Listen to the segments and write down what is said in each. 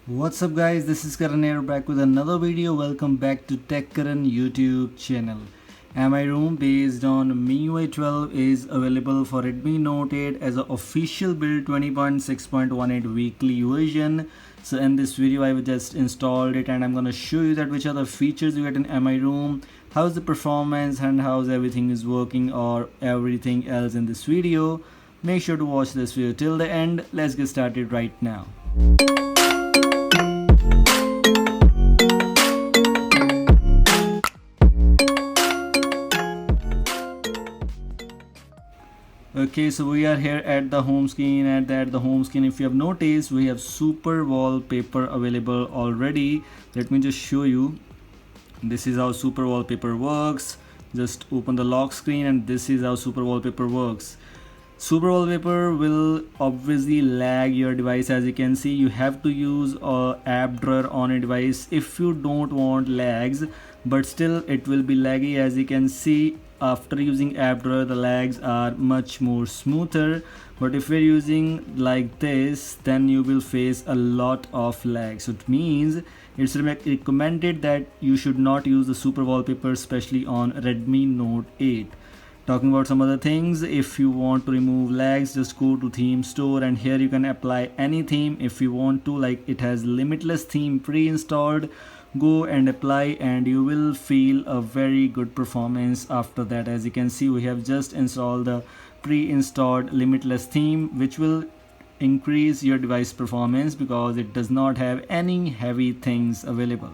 What's up guys, this is Karan here back with another video. Welcome back to Tech Karan YouTube channel. MiROOM based on Miui 12 is available for Redmi Note 8 as an official build 20.6.18 weekly version. So in this video I have just installed it and I'm gonna show you that which are the features you get in MiROOM, how's the performance and how's everything is working or everything else in this video. Make sure to watch this video till the end. Let's get started right now. Okay, so we are here at the home screen. At the home screen, if you have noticed, we have super wallpaper available already. Let me just show you. This is how super wallpaper works. Just open the lock screen and this is how super wallpaper works. Super wallpaper will obviously lag your device. As you can see, you have to use a app drawer on a device if you don't want lags, but still it will be laggy. As you can see, after using app drawer the lags are much more smoother, but if you're using like this then you will face a lot of lag. So it means it's recommended that you should not use the super wallpaper, especially on Redmi Note 8. Talking about some other things, if you want to remove lags, just go to theme store and here you can apply any theme if you want to. Like it has limitless theme pre-installed, go and apply and you will feel a very good performance after that. As you can see, we have just installed the pre-installed limitless theme, which will increase your device performance because it does not have any heavy things available.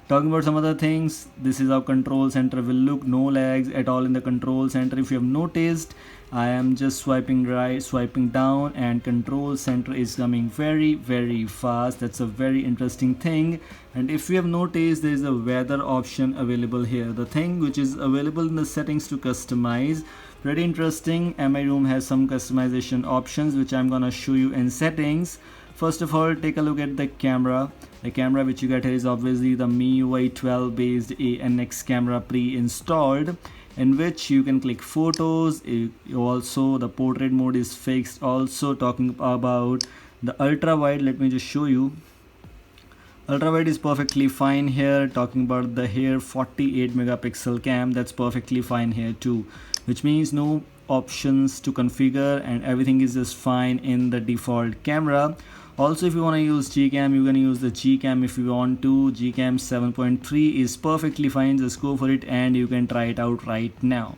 Talking about some other things, this is how control center will look. No lags at all in the control center. If you have noticed, I am just swiping right, swiping down, and control center is coming very fast. That's a very interesting thing. And if you have noticed, there is a weather option available here. The thing which is available in the settings to customize, pretty interesting. MiROOM has some customization options which I'm gonna show you in settings. First of all, take a look at the camera. The camera which you get here is obviously the Miui 12 based ANX camera pre-installed, in which you can click photos. Also the portrait mode is fixed. Also talking about the ultra wide, let me just show you. Ultra wide is perfectly fine here. Talking about the here 48 megapixel cam, that's perfectly fine here too, which means no options to configure and everything is just fine in the default camera. Also, if you want to use Gcam, you can use the Gcam if you want to. Gcam 7.3 is perfectly fine. Just go for it and you can try it out right now.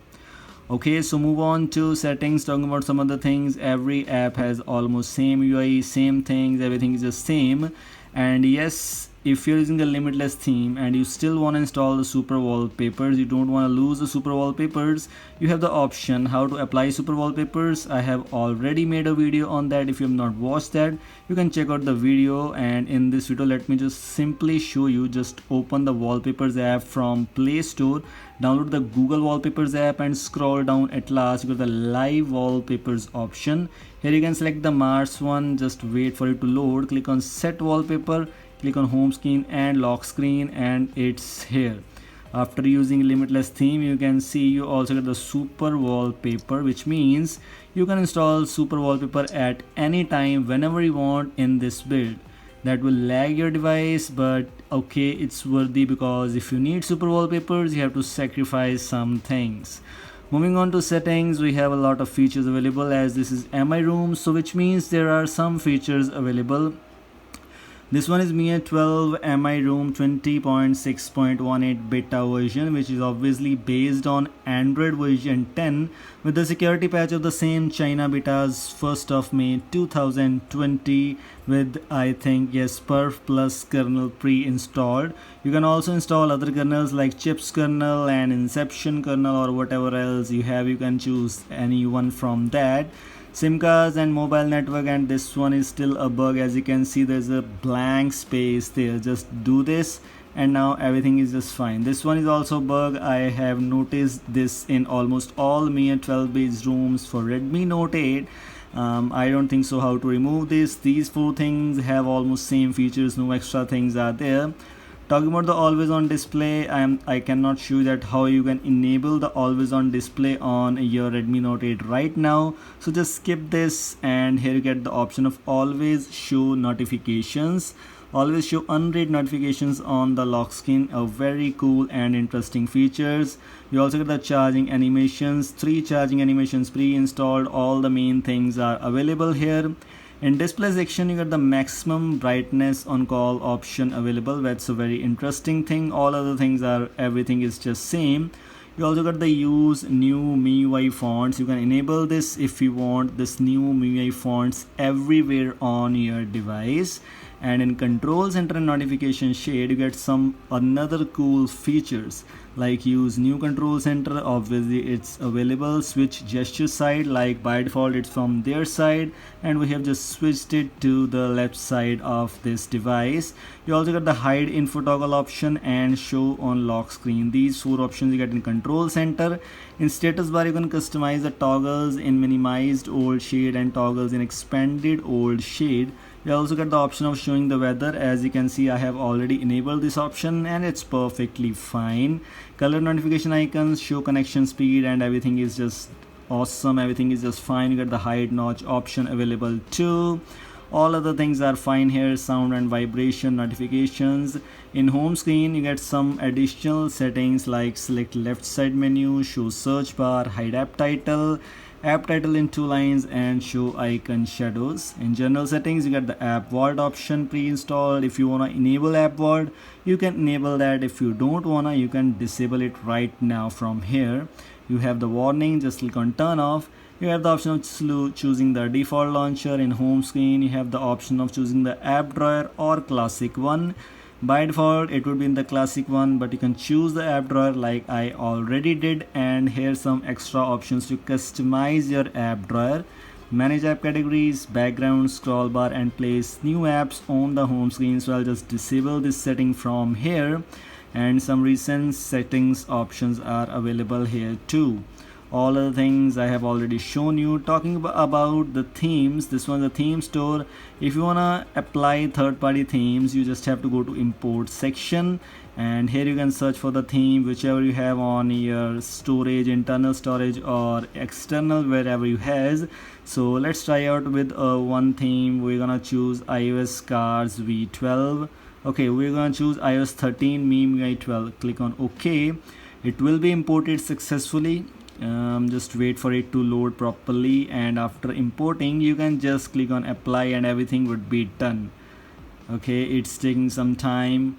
Okay, so move on to settings. Talking about some other things, every app has almost same UI, same things, everything is the same. And yes, if you're using the limitless theme and you still want to install the super wallpapers, you don't want to lose the super wallpapers, you have the option how to apply super wallpapers. I have already made a video on that. If you have not watched that, you can check out the video. And in this video, let me just simply show you. Just open the wallpapers app from Play Store, download the Google Wallpapers app and scroll down. At last you got the live wallpapers option. Here you can select the Mars one. Just wait for it to load. Click on set wallpaper, click on home screen and lock screen, and it's here. After using limitless theme, you can see you also get the super wallpaper, which means you can install super wallpaper at any time whenever you want in this build. That will lag your device, but okay, it's worthy because if you need super wallpapers, you have to sacrifice some things. Moving on to settings, we have a lot of features available, as this is MiROOM, so which means there are some features available. This one is Miui 12 MiROOM 20.6.18 beta version, which is obviously based on Android version 10 with the security patch of the same China betas 1st of May 2020 with, I think, yes, Perf Plus kernel pre-installed. You can also install other kernels like Chips kernel and Inception kernel or whatever else you have. You can choose any one from that. SIM cards and mobile network, and this one is still a bug. As you can see, there's a blank space there. Just do this and now everything is just fine. This one is also bug. I have noticed this in almost all Miui 12 based rooms for Redmi Note 8. I don't think so how to remove this. These four things have almost same features, no extra things are there. Talking about the always on display, I cannot show you that how you can enable the always on display on your Redmi Note 8 right now. So just skip this, and here you get the option of always show notifications. Always show unread notifications on the lock screen. A very cool and interesting features. You also get the charging animations, 3 charging animations pre-installed. All the main things are available here. In display section, you get the maximum brightness on call option available. That's a very interesting thing. All other things are, everything is just same. You also got the use new Miui fonts. You can enable this if you want this new Miui fonts everywhere on your device. And in control center and notification shade, you get some another cool features like use new control center. Obviously it's available. Switch gesture side, like by default it's from their side, and we have just switched it to the left side of this device. You also got the hide info toggle option and show on lock screen. These 4 options you get in control center. In status bar, you can customize the toggles in minimized old shade and toggles in expanded old shade. You also get the option of showing the weather. As you can see, I have already enabled this option and it's perfectly fine. Color notification icons, show connection speed, and everything is just awesome. Everything is just fine. You get the hide notch option available too. All other things are fine here. Sound and vibration notifications. In home screen, you get some additional settings like select left side menu, show search bar, hide app title in 2 lines, and show icon shadows. In general settings, you get the app vault option pre-installed. If you want to enable app vault, you can enable that. If you don't wanna, you can disable it right now from here. You have the warning, just click on turn off. You have the option of choosing the default launcher. In home screen, you have the option of choosing the app drawer or classic one. By default it would be in the classic one, but you can choose the app drawer like I already did. And here's some extra options to customize your app drawer. Manage app categories, background, scroll bar, and place new apps on the home screen. So I'll just disable this setting from here, and some recent settings options are available here too. All other things I have already shown you. Talking about the themes, this one's the theme store. If you wanna apply third-party themes, you just have to go to import section, and here you can search for the theme whichever you have on your storage, internal storage or external, wherever you has. So let's try out with one theme. We're gonna choose iOS cars v12. Okay, we're gonna choose iOS 13 Miui 12. Click on OK. It will be imported successfully. Just wait for it to load properly, and after importing you can just click on apply and everything would be done. Okay, it's taking some time.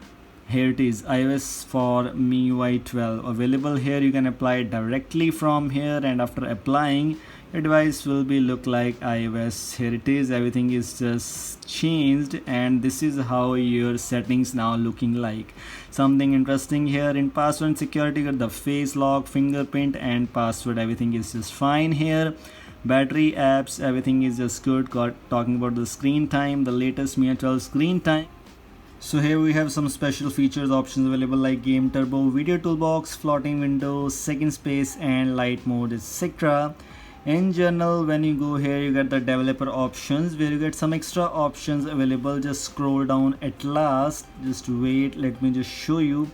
Here it is, iOS for MIUI 12 available here. You can apply it directly from here, and after applying, your device will be look like iOS. Here it is, everything is just changed, and this is how your settings now looking like. Something interesting here in password and security, got the face lock, fingerprint, and password. Everything is just fine here. Battery, apps, everything is just good. Talking about the screen time, the latest MIUI 12 screen time. So here we have some special features options available like game turbo, video toolbox, floating windows, second space, and light mode, etc. In general, when you go here, you get the developer options where you get some extra options available. Just scroll down at last, just wait, let me just show you.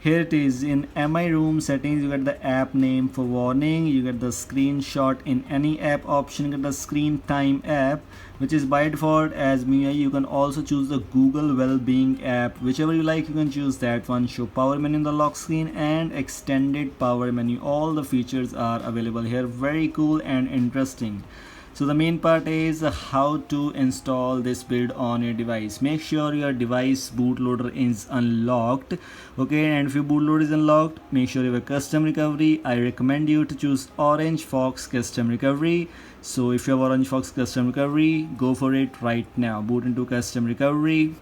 Here it is, in MiROOM settings, you get the app name for warning, you get the screenshot in any app option, you get the screen time app, which is by default as Miui. You can also choose the Google Wellbeing app, whichever you like, you can choose that one. Show power menu in the lock screen and extended power menu. All the features are available here. Very cool and interesting. So the main part is how to install this build on your device. Make sure your device bootloader is unlocked. Okay, and if your bootloader is unlocked, make sure you have a custom recovery. I recommend you to choose Orange Fox custom recovery. So if you have Orange Fox custom recovery, go for it right now. Boot into custom recovery.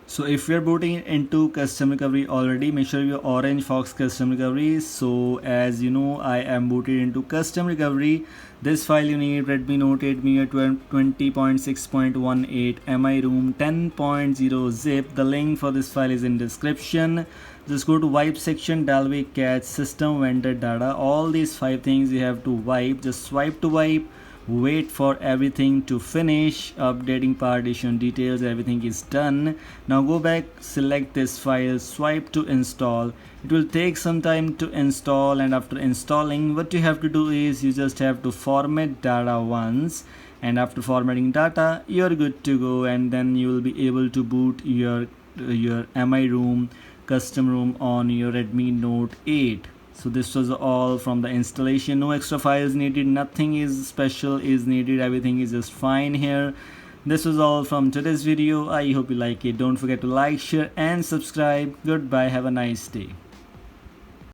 So if you're booting into custom recovery already, make sure you have Orange Fox custom recovery. So as you know, I am booted into custom recovery. This file you need: Redmi Note 8 MIUI 20.6.18 MiROOM 10.0 zip. The link for this file is in description. Just go to wipe section, Dalvik, Catch, system, vendor, data. All these 5 things you have to wipe. Just swipe to wipe. wait for everything to finish. Updating partition details, everything is done. Now go back, select this file, swipe to install. It will take some time to install, and after installing, what you have to do is you just have to format data once, and after formatting data you're good to go, and then you will be able to boot your MiROOM custom room on your Redmi Note 8. So this was all from the installation. No extra files needed, nothing is special is needed, everything is just fine here. This was all from today's video. I hope you like it. Don't forget to like, share and subscribe. Goodbye, have a nice day.